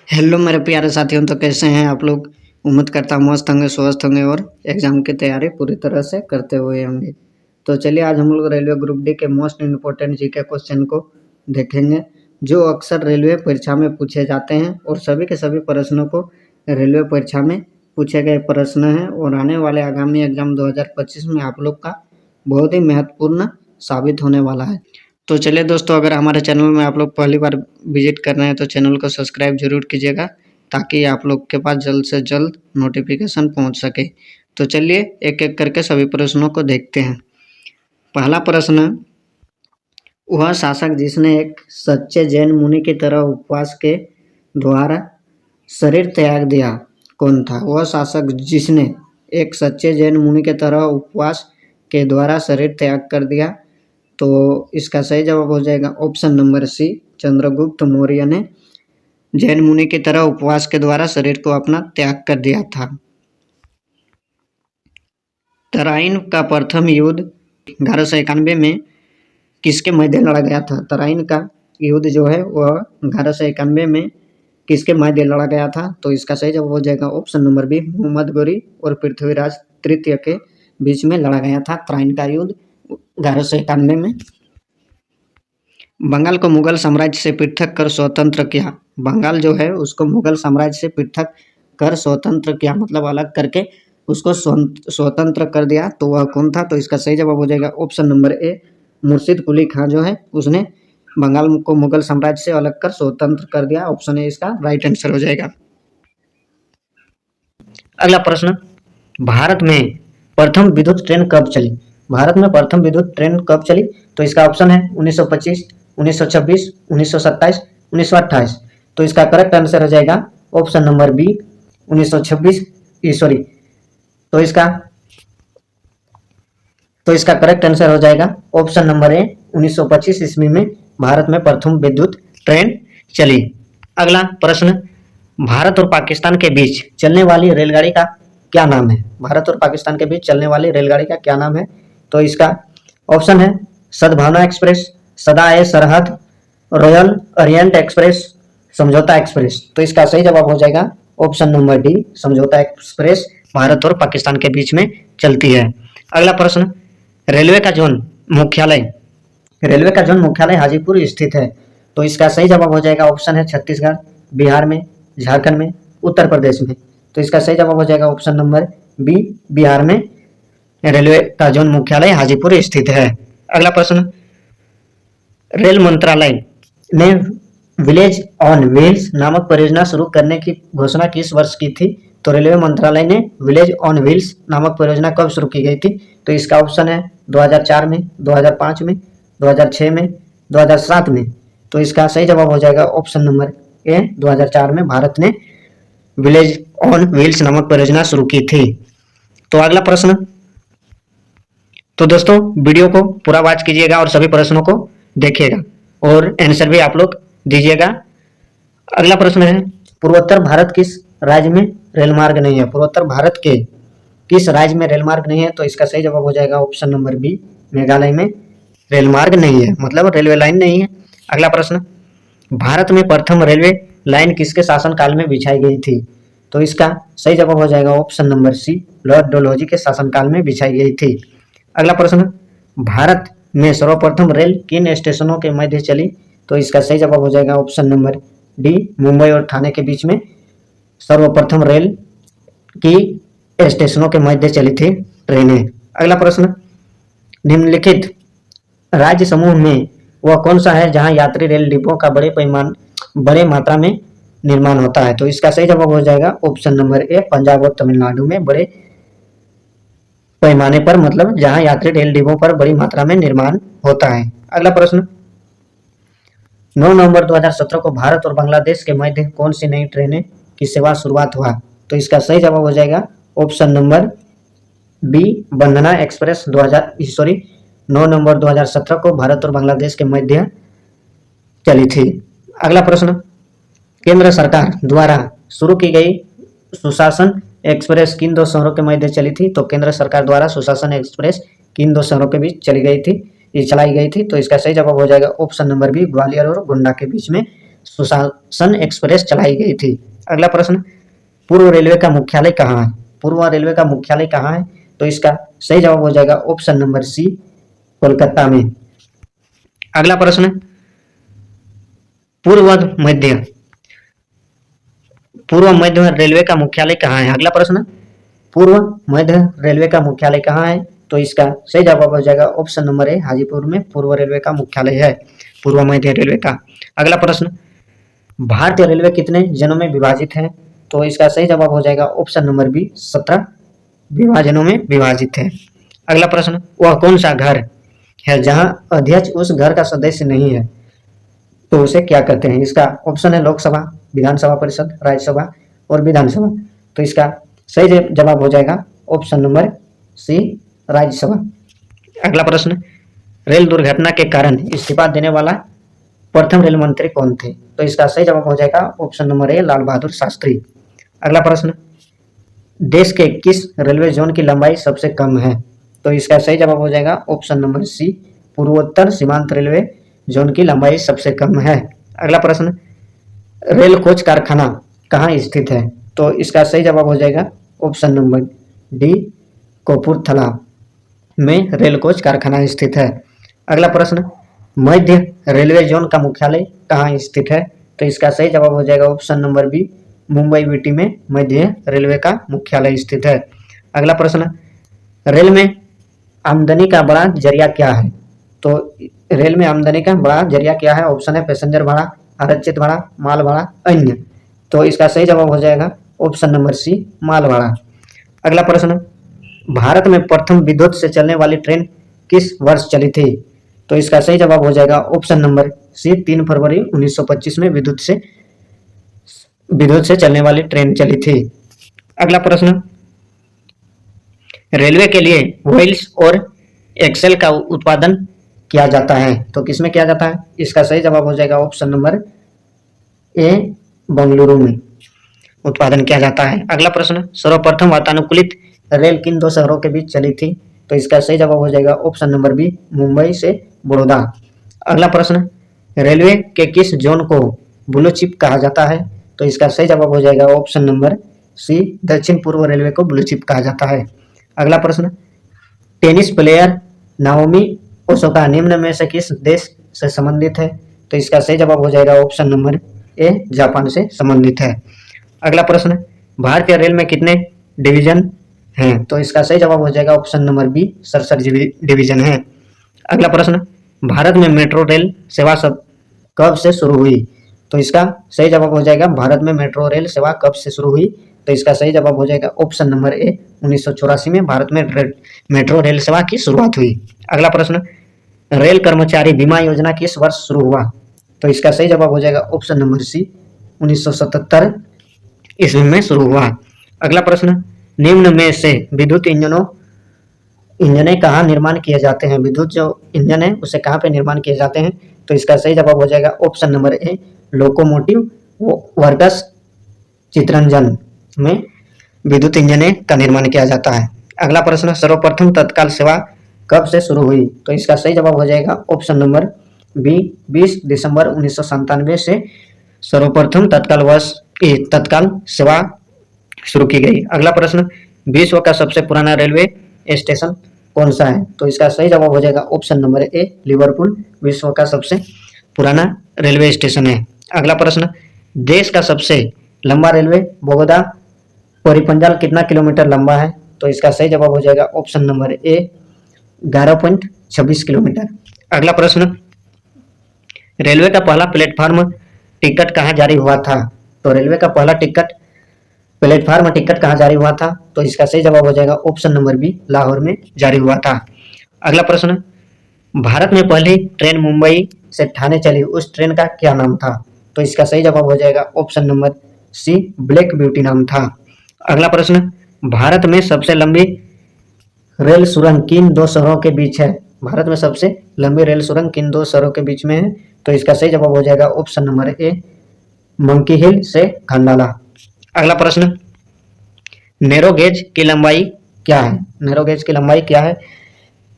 Hello मेरे प्यारे साथियों, तो कैसे हैं आप लोग। उम्मीद करता हूँ मस्त होंगे, स्वस्थ होंगे और एग्जाम की तैयारी पूरी तरह से करते हुए होंगे। तो चलिए आज हम लोग रेलवे ग्रुप डी के मोस्ट इम्पोर्टेंट जीके क्वेश्चन को देखेंगे, जो अक्सर रेलवे परीक्षा में पूछे जाते हैं और सभी के सभी प्रश्नों को रेलवे परीक्षा में पूछे गए प्रश्न हैं और आने वाले आगामी एग्जाम 2025 में आप लोग का बहुत ही महत्वपूर्ण साबित होने वाला है। तो चलिए दोस्तों, अगर हमारे चैनल में आप लोग पहली बार विजिट कर रहे हैं तो चैनल को सब्सक्राइब जरूर कीजिएगा, ताकि आप लोग के पास जल्द से जल्द नोटिफिकेशन पहुंच सके। तो चलिए एक एक करके सभी प्रश्नों को देखते हैं। पहला प्रश्न, वह शासक जिसने एक सच्चे जैन मुनि की तरह उपवास के द्वारा शरीर त्याग दिया, कौन था। वह शासक जिसने एक सच्चे जैन मुनि की तरह उपवास के द्वारा शरीर त्याग कर दिया, तो इसका सही जवाब हो जाएगा option number C, Chandragupta Maurya ने जैन मुनि की तरह उपवास के द्वारा शरीर को अपना त्याग कर दिया था। तराइन का प्रथम युद्ध 1191 में किसके मध्य लड़ा गया था। तराइन का युद्ध जो है वह 1191 में किसके मध्य लड़ा गया था, तो इसका सही जवाब हो जाएगा option number B, Mohammad Ghori और पृथ्वीराज तृतीय के बीच में लड़ा गया था तराइन का युद्ध 1191 में। बंगाल को मुगल साम्राज्य से पृथक कर स्वतंत्र किया। बंगाल जो है उसको मुगल साम्राज्य से पृथक कर स्वतंत्र किया, मतलब अलग करके उसको स्वतंत्र कर दिया, तो वह कौन था। तो इसका सही जवाब हो जाएगा ऑप्शन नंबर ए, मुर्शिद कुली खां जो है उसने बंगाल को मुगल साम्राज्य से अलग कर स्वतंत्र कर दिया। ऑप्शन ए इसका राइट आंसर हो जाएगा। अगला प्रश्न, भारत में प्रथम विद्युत ट्रेन कब चली। भारत में प्रथम विद्युत ट्रेन कब चली, तो इसका ऑप्शन है 1925, 1926, 1927, 1928। तो इसका करेक्ट आंसर हो जाएगा ऑप्शन नंबर बी, 1926। सॉरी, तो इसका करेक्ट आंसर हो जाएगा ऑप्शन नंबर ए, 1925 ईस्वी में भारत में प्रथम विद्युत ट्रेन चली। अगला प्रश्न, भारत और पाकिस्तान के बीच चलने वाली रेलगाड़ी का क्या नाम है। भारत और पाकिस्तान के बीच चलने वाली रेलगाड़ी का क्या नाम है, तो इसका ऑप्शन है सद्भावना एक्सप्रेस, सदा ए सरहद, रॉयल ओरिएंट एक्सप्रेस, समझौता एक्सप्रेस। तो इसका सही जवाब हो जाएगा ऑप्शन नंबर डी, समझौता एक्सप्रेस भारत और पाकिस्तान के बीच में चलती है। अगला प्रश्न, रेलवे का जोन मुख्यालय हाजीपुर स्थित है, तो इसका सही जवाब हो जाएगा ऑप्शन है छत्तीसगढ़, बिहार में, झारखंड में, उत्तर प्रदेश में। तो इसका सही जवाब हो जाएगा ऑप्शन नंबर बी, बिहार में रेलवे का जोन मुख्यालय हाजीपुर स्थित है। अगला प्रश्न, रेल मंत्रालय ने विलेज ऑन व्हील्स नामक परियोजना शुरू करने की घोषणा किस वर्ष की थी। तो रेलवे मंत्रालय ने विलेज ऑन व्हील्स नामक परियोजना कब शुरू की गई थी, तो इसका ऑप्शन है 2004 में, 2005 में, 2006 में, 2007 में। तो इसका सही जवाब हो जाएगा ऑप्शन नंबर ए, 2004 में भारत ने विलेज ऑन व्हील्स नामक परियोजना शुरू की थी। तो अगला प्रश्न, तो दोस्तों वीडियो को पूरा वॉच कीजिएगा और सभी प्रश्नों को देखिएगा और आंसर भी आप लोग दीजिएगा। अगला प्रश्न है, पूर्वोत्तर भारत किस राज्य में रेल मार्ग नहीं है। पूर्वोत्तर भारत के किस राज्य में रेल मार्ग नहीं है, तो इसका सही जवाब हो जाएगा ऑप्शन नंबर बी, मेघालय में रेल मार्ग नहीं है, मतलब रेलवे लाइन नहीं है। अगला प्रश्न, भारत में प्रथम रेलवे लाइन किसके शासनकाल में बिछाई गई थी, तो इसका सही जवाब हो जाएगा option number C, Lord Dalhousie के शासनकाल में बिछाई गई थी। अगला प्रश्न, भारत में सर्वप्रथम रेल किन स्टेशनों के मध्य चली, तो इसका सही जवाब हो जाएगा ऑप्शन नंबर डी, मुंबई और ठाणे के बीच में सर्वप्रथम रेल की स्टेशनों के मध्य चली थी ट्रेनें। अगला प्रश्न, निम्नलिखित राज्य समूह में वह कौन सा है जहां यात्री रेल डिब्बों का बड़े मात्रा में निर्माण होता है, तो इसका सही जवाब हो जाएगा ऑप्शन नंबर ए, पंजाब और तमिलनाडु में बड़े पैमाने पर, मतलब जहां यात्री रेल डिब्बों पर बड़ी मात्रा में निर्माण होता है। अगला प्रश्न, 9 नवंबर 2017 को भारत और बांग्लादेश के मध्य कौन सी नई ट्रेनें की सेवा शुरुआत हुआ, तो इसका सही जवाब हो जाएगा ऑप्शन नंबर बी, बंदना एक्सप्रेस। 9 नवंबर 2017 को भारत और बांग्लादेश के मध्य चली थी। अगला प्रश्न, केंद्र सरकार द्वारा शुरू की गई सुशासन एक्सप्रेस किन दो शहरों के मध्य चली थी, तो केंद्र सरकार द्वारा सुशासन एक्सप्रेस किन दो शहरों के बीच चलाई गई थी, तो इसका सही जवाब हो जाएगा ऑप्शन नंबर बी, ग्वालियर और गोंडा के बीच में सुशासन एक्सप्रेस चलाई गई थी। अगला प्रश्न, पूर्व रेलवे का मुख्यालय कहाँ है? पूर्व रेलवे का मुख्यालय कहाँ है? तो इसका सही जवाब हो जाएगा ऑप्शन नंबर सी, कोलकाता में। अगला प्रश्न, पूर्व मध्य रेलवे का मुख्यालय कहाँ है? अगला प्रश्न, पूर्व मध्य रेलवे का मुख्यालय कहाँ है? तो इसका सही जवाब हो जाएगा ऑप्शन नंबर ए, हाजीपुर में पूर्व रेलवे का मुख्यालय है, पूर्व मध्य रेलवे का। अगला प्रश्न, भारतीय रेलवे कितने जनों में विभाजित है? तो इसका सही जवाब हो जाएगा ऑप्शन नंबर बी, 17 विभाजनों में विभाजित है। अगला प्रश्न, वह कौन सा घर है जहां अध्यक्ष उस घर का सदस्य नहीं है? तो उसे क्या कहते हैं? इसका ऑप्शन है लोकसभा, विधानसभा परिषद, राज्यसभा और विधानसभा। तो इसका सही जवाब हो जाएगा ऑप्शन नंबर सी, राज्यसभा। अगला प्रश्न, रेल दुर्घटना के कारण इस्तीफा देने वाला प्रथम रेल मंत्री कौन थे? तो इसका सही जवाब हो जाएगा option number A, Lal Bahadur Shastri. अगला प्रश्न, देश के किस रेलवे जोन की लंबाई सबसे कम है? तो इसका सही जवाब हो जाएगा ऑप्शन नंबर सी, पूर्वोत्तर सीमांत रेलवे जोन की लंबाई सबसे कम है। अगला प्रश्न, रेल कोच कारखाना कहाँ स्थित है? तो इसका सही जवाब हो जाएगा ऑप्शन नंबर डी, कपूरथला में रेल कोच कारखाना स्थित है। अगला प्रश्न, मध्य रेलवे जोन का मुख्यालय कहाँ स्थित है? तो इसका सही जवाब हो जाएगा option number B, Mumbai VT में मध्य रेलवे का मुख्यालय स्थित है। अगला प्रश्न, रेल में आमदनी का बड़ा जरिया क्या है? तो रेल में आमदनी का बड़ा जरिया क्या है? ऑप्शन है पैसेंजर भाड़ा, आरक्षित भाड़ा, माल भाड़ा, अन्य। तो इसका सही जवाब हो जाएगा ऑप्शन नंबर सी, माल भाड़ा। अगला प्रश्न, भारत में प्रथम विद्युत से चलने वाली ट्रेन किस वर्ष चली थी? तो इसका सही जवाब हो जाएगा ऑप्शन नंबर सी, 3 फरवरी 1925 में विद्युत से चलने वाली ट्रेन चली थी। अगला प्रश्न, रेलवे के लिए व्हील्स और एक्सेल का उत्पादन किया जाता है, तो किसमें किया जाता है? इसका सही जवाब हो जाएगा ऑप्शन नंबर ए, बेंगलुरु में उत्पादन किया जाता है। अगला प्रश्न, सर्वप्रथम वातानुकूलित रेल किन 2 शहरों के बीच चली थी? तो इसका सही जवाब हो जाएगा ऑप्शन नंबर बी, मुंबई से बड़ौदा। अगला प्रश्न, रेलवे के किस जोन को ब्लू चिप कहा जाता है? तो इसका सही जवाब हो जाएगा ऑप्शन नंबर सी, दक्षिण पूर्व रेलवे को ब्लू चिप कहा जाता है। अगला प्रश्न, टेनिस प्लेयर नाओमी ओसाका निम्न में से किस देश से संबंधित है? तो इसका सही जवाब हो जाएगा ऑप्शन नंबर ए, जापान से संबंधित है। अगला प्रश्न, भारतीय रेल में कितने डिवीजन हैं? तो इसका सही जवाब हो जाएगा ऑप्शन नंबर बी, 67 डिवीजन है। अगला प्रश्न, भारत में मेट्रो रेल सेवा कब से शुरू हुई? तो इसका सही जवाब हो जाएगा भारत में मेट्रो रेल सेवा कब से शुरू हुई? तो इसका सही जवाब हो जाएगा ऑप्शन नंबर ए, 1984 में भारत में मेट्रो रेल सेवा की शुरुआत हुई। अगला प्रश्न, रेल कर्मचारी बीमा योजना किस वर्ष शुरू हुआ? तो इसका सही जवाब हो जाएगा ऑप्शन नंबर सी, 1977 ईस्वी में शुरू हुआ। अगला प्रश्न, निम्न में से विद्युत इंजने कहाँ निर्माण किए जाते हैं? विद्युत जो इंजन है उसे कहाँ पे निर्माण किए जाते हैं? तो इसका सही जवाब हो जाएगा option number A, locomotive works Chittaranjan में विद्युत इंजन का निर्माण किया जाता है। अगला प्रश्न, सर्वप्रथम तत्काल सेवा कब से शुरू हुई? तो इसका सही जवाब हो जाएगा ऑप्शन नंबर बी, 20 दिसंबर 1997 से सर्वप्रथम तत्काल सेवा शुरू की गई। अगला प्रश्न, विश्व का सबसे पुराना रेलवे स्टेशन कौन सा है? तो इसका सही जवाब हो जाएगा ऑप्शन नंबर ए, लिवरपूल विश्व का सबसे पुराना रेलवे स्टेशन है। अगला प्रश्न, देश का सबसे लंबा रेलवे बोगदा परिपंजाल कितना किलोमीटर लंबा है? तो इसका सही जवाब हो जाएगा ऑप्शन नंबर ए, 11.26 किलोमीटर। अगला प्रश्न, रेलवे का पहला प्लेटफार्म टिकट कहाँ जारी हुआ था? तो रेलवे का पहला प्लेटफार्म टिकट कहाँ जारी हुआ था? तो इसका सही जवाब हो जाएगा ऑप्शन नंबर बी, लाहौर में जारी हुआ था। अगला प्रश्न, भारत में पहली ट्रेन मुंबई से ठाणे चली, उस ट्रेन का क्या नाम था? तो इसका सही जवाब हो जाएगा option number C, Black Beauty नाम था। अगला प्रश्न, भारत में सबसे लंबी रेल सुरंग किन 2 शहरों के बीच है? भारत में सबसे लंबी रेल सुरंग किन 2 शहरों के बीच में है? तो इसका सही जवाब हो जाएगा ऑप्शन नंबर ए, मंकी हिल से खंडाला। अगला प्रश्न, नैरो गेज की लंबाई क्या है? नैरो गेज की लंबाई क्या है?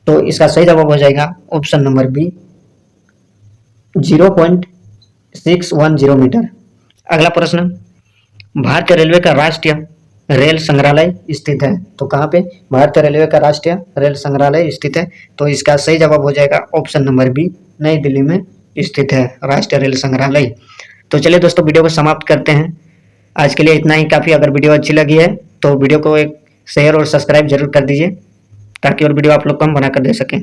तो इसका सही जवाब हो जाएगा ऑप्शन नंबर बी, 610 मीटर। अगला प्रश्न, भारतीय रेलवे का राष्ट्रीय रेल संग्रहालय स्थित है। तो कहाँ पे भारतीय रेलवे का राष्ट्रीय रेल संग्रहालय स्थित है? तो इसका सही जवाब हो जाएगा ऑप्शन नंबर बी, नई दिल्ली में स्थित है राष्ट्रीय रेल संग्रहालय। तो चलिए दोस्तों, वीडियो को समाप्त करते हैं। आज के लिए इतना ही काफ़ी। अगर वीडियो अच्छी लगी है तो वीडियो को एक शेयर और सब्सक्राइब जरूर कर दीजिए, ताकि और वीडियो आप लोग कम बनाकर दे सकें।